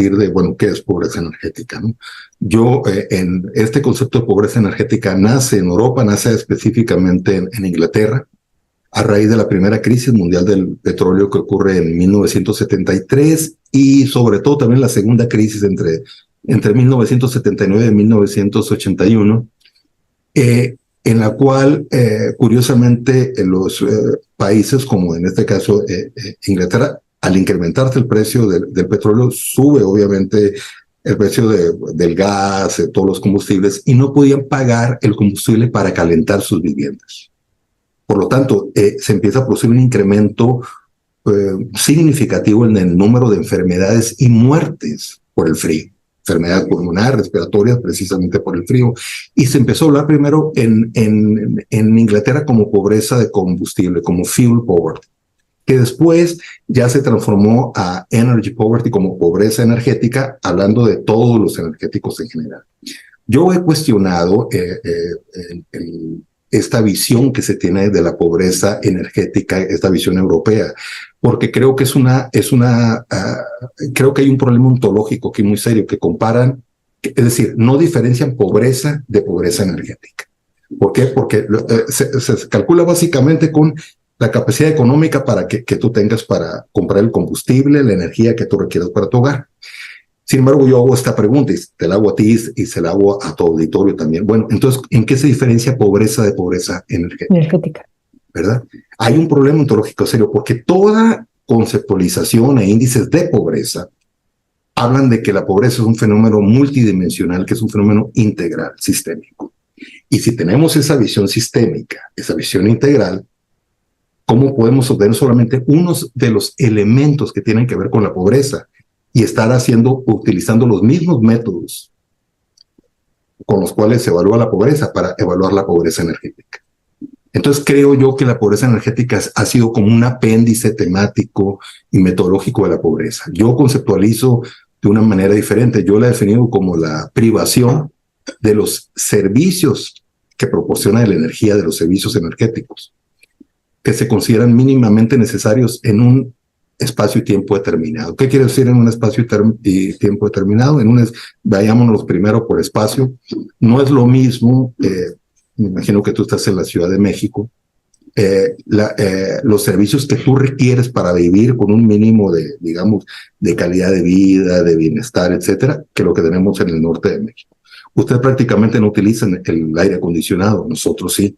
partir de, bueno, ¿qué es pobreza energética, no? Yo, en este concepto de pobreza energética nace en Europa, nace específicamente en Inglaterra, a raíz de la primera crisis mundial del petróleo que ocurre en 1973 y sobre todo también la segunda crisis entre 1979 y 1981, en la cual, curiosamente, los países, como en este caso Inglaterra, al incrementarse el precio del petróleo, sube obviamente el precio del gas, de todos los combustibles, y no podían pagar el combustible para calentar sus viviendas. Por lo tanto, se empieza a producir un incremento significativo en el número de enfermedades y muertes por el frío. Enfermedades pulmonares, respiratorias, precisamente por el frío. Y se empezó a hablar primero en Inglaterra como pobreza de combustible, como fuel poverty, que después ya se transformó a energy poverty, como pobreza energética, hablando de todos los energéticos en general. Yo he cuestionado esta visión que se tiene de la pobreza energética, esta visión europea, porque creo que creo que hay un problema ontológico aquí muy serio, que comparan, es decir, no diferencian pobreza de pobreza energética. ¿Por qué? Porque se calcula básicamente con la capacidad económica para que tú tengas para comprar el combustible, la energía que tú requieras para tu hogar. Sin embargo, yo hago esta pregunta y te la hago a ti y se la hago a tu auditorio también. Bueno, entonces, ¿en qué se diferencia pobreza de pobreza energética? ¿Verdad? Hay un problema ontológico serio, porque toda conceptualización e índices de pobreza hablan de que la pobreza es un fenómeno multidimensional, que es un fenómeno integral, sistémico. Y si tenemos esa visión sistémica, esa visión integral, ¿cómo podemos obtener solamente unos de los elementos que tienen que ver con la pobreza y estar utilizando los mismos métodos con los cuales se evalúa la pobreza para evaluar la pobreza energética? Entonces creo yo que la pobreza energética ha sido como un apéndice temático y metodológico de la pobreza. Yo conceptualizo de una manera diferente. Yo la he definido como la privación de los servicios que proporciona la energía, de los servicios energéticos, que se consideran mínimamente necesarios en un espacio y tiempo determinado. ¿Qué quiere decir en un espacio y tiempo determinado? Vayámonos primero por espacio. No es lo mismo, me imagino que tú estás en la Ciudad de México, los servicios que tú requieres para vivir con un mínimo de, digamos, de calidad de vida, de bienestar, etcétera, que lo que tenemos en el norte de México. Ustedes prácticamente no utilizan el aire acondicionado, nosotros sí.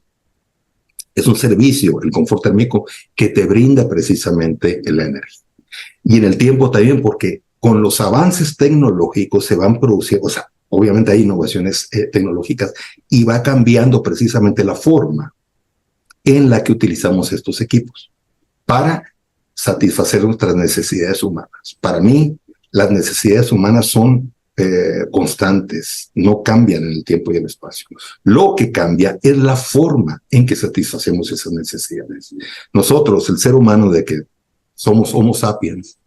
Es un servicio, el confort térmico, que te brinda precisamente la energía. Y en el tiempo también, porque con los avances tecnológicos se van produciendo, o sea, obviamente hay innovaciones tecnológicas y va cambiando precisamente la forma en la que utilizamos estos equipos para satisfacer nuestras necesidades humanas. Para mí, las necesidades humanas son constantes, no cambian en el tiempo y el espacio. Lo que cambia es la forma en que satisfacemos esas necesidades. Nosotros, el ser humano, de que somos Homo sapiens,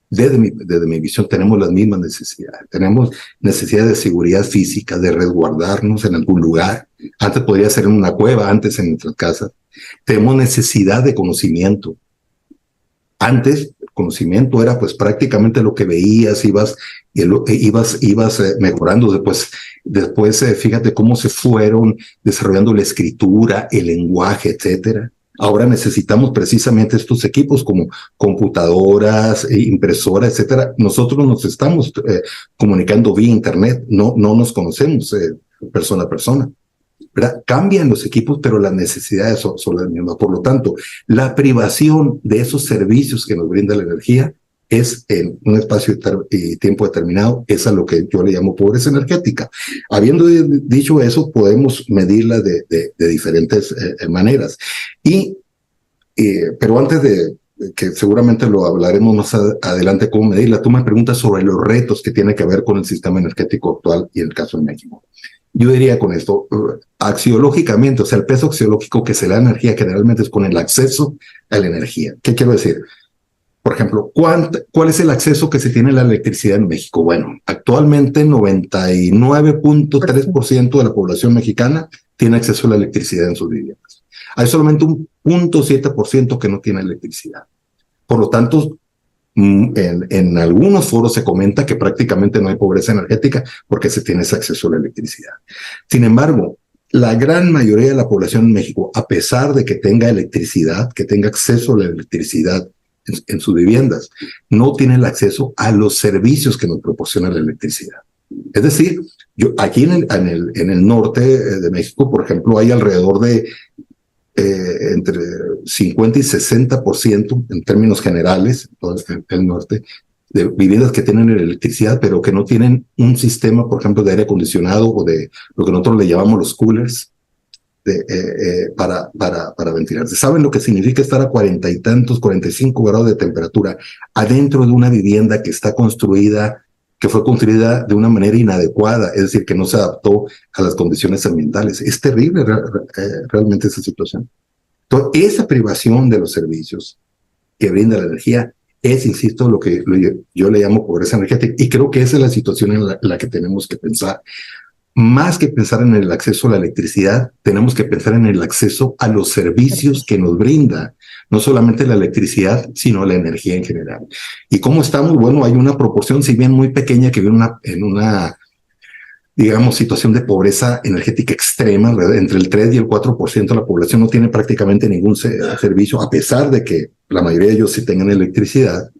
desde mi visión, tenemos las mismas necesidades. Tenemos necesidad de seguridad física, de resguardarnos en algún lugar. Antes podría ser en una cueva, antes en nuestras casas. Tenemos necesidad de conocimiento. Antes, el conocimiento era pues prácticamente lo que veías, ibas mejorando. Después, fíjate cómo se fueron desarrollando la escritura, el lenguaje, etcétera. Ahora necesitamos precisamente estos equipos como computadoras, impresoras, etcétera. Nosotros nos estamos comunicando vía internet, no nos conocemos persona a persona, ¿verdad? Cambian los equipos, pero las necesidades son las mismas. Por lo tanto, la privación de esos servicios que nos brinda la energía es en un espacio y tiempo determinado, es a lo que yo le llamo pobreza energética. Habiendo dicho eso, podemos medirla de diferentes maneras. Pero antes de que seguramente lo hablaremos más adelante cómo medirla, tú me preguntas sobre los retos que tiene que ver con el sistema energético actual y el caso de México. Yo diría con esto, axiológicamente, o sea, el peso axiológico que se le da a la energía generalmente es con el acceso a la energía. ¿Qué quiero decir? Por ejemplo, ¿cuál es el acceso que se tiene a la electricidad en México? Bueno, actualmente 99.3% de la población mexicana tiene acceso a la electricidad en sus viviendas. Hay solamente un 0.7% que no tiene electricidad. Por lo tanto, En algunos foros se comenta que prácticamente no hay pobreza energética porque se tiene ese acceso a la electricidad. Sin embargo, la gran mayoría de la población en México, a pesar de que tenga electricidad, que tenga acceso a la electricidad en sus viviendas, no tiene el acceso a los servicios que nos proporciona la electricidad. Es decir, aquí en el norte de México, por ejemplo, hay alrededor de entre 50 y 60% en términos generales, en el norte, de viviendas que tienen electricidad, pero que no tienen un sistema, por ejemplo, de aire acondicionado o de lo que nosotros le llamamos los coolers para ventilarse. ¿Saben lo que significa estar a 40 y tantos, 45 grados de temperatura adentro de una vivienda que está construida, que fue construida de una manera inadecuada, es decir, que no se adaptó a las condiciones ambientales? Es terrible realmente esa situación. Entonces, esa privación de los servicios que brinda la energía es, insisto, lo que yo le llamo pobreza energética, y creo que esa es la situación en la que tenemos que pensar. Más que pensar en el acceso a la electricidad, tenemos que pensar en el acceso a los servicios que nos brinda, no solamente la electricidad, sino la energía en general. ¿Y cómo estamos? Bueno, hay una proporción, si bien muy pequeña, que vive en una, digamos, situación de pobreza energética extrema. Entre el 3 y el 4% de la población no tiene prácticamente ningún servicio, a pesar de que la mayoría de ellos sí tengan electricidad.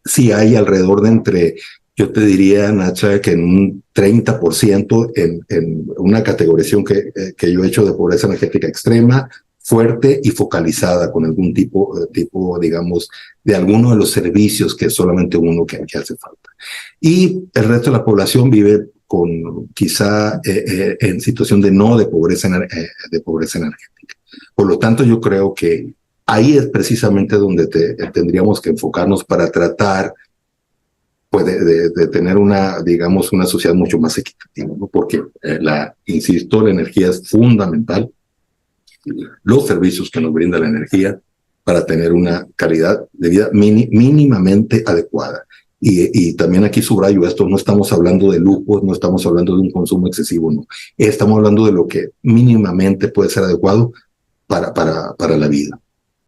Sí hay alrededor de entre, yo te diría, Nacha, que en un 30% en una categorización que yo he hecho de pobreza energética extrema, fuerte y focalizada con algún tipo, digamos, de alguno de los servicios que es solamente uno que hace falta. Y el resto de la población vive con quizá en situación de pobreza energética. Por lo tanto, yo creo que ahí es precisamente donde tendríamos que enfocarnos para tratar pues de tener digamos, una sociedad mucho más equitativa, ¿no? Porque, insisto, la energía es fundamental, los servicios que nos brinda la energía para tener una calidad de vida mínimamente adecuada. Y también aquí subrayo esto, no estamos hablando de lujos, no estamos hablando de un consumo excesivo, no. Estamos hablando de lo que mínimamente puede ser adecuado para la vida.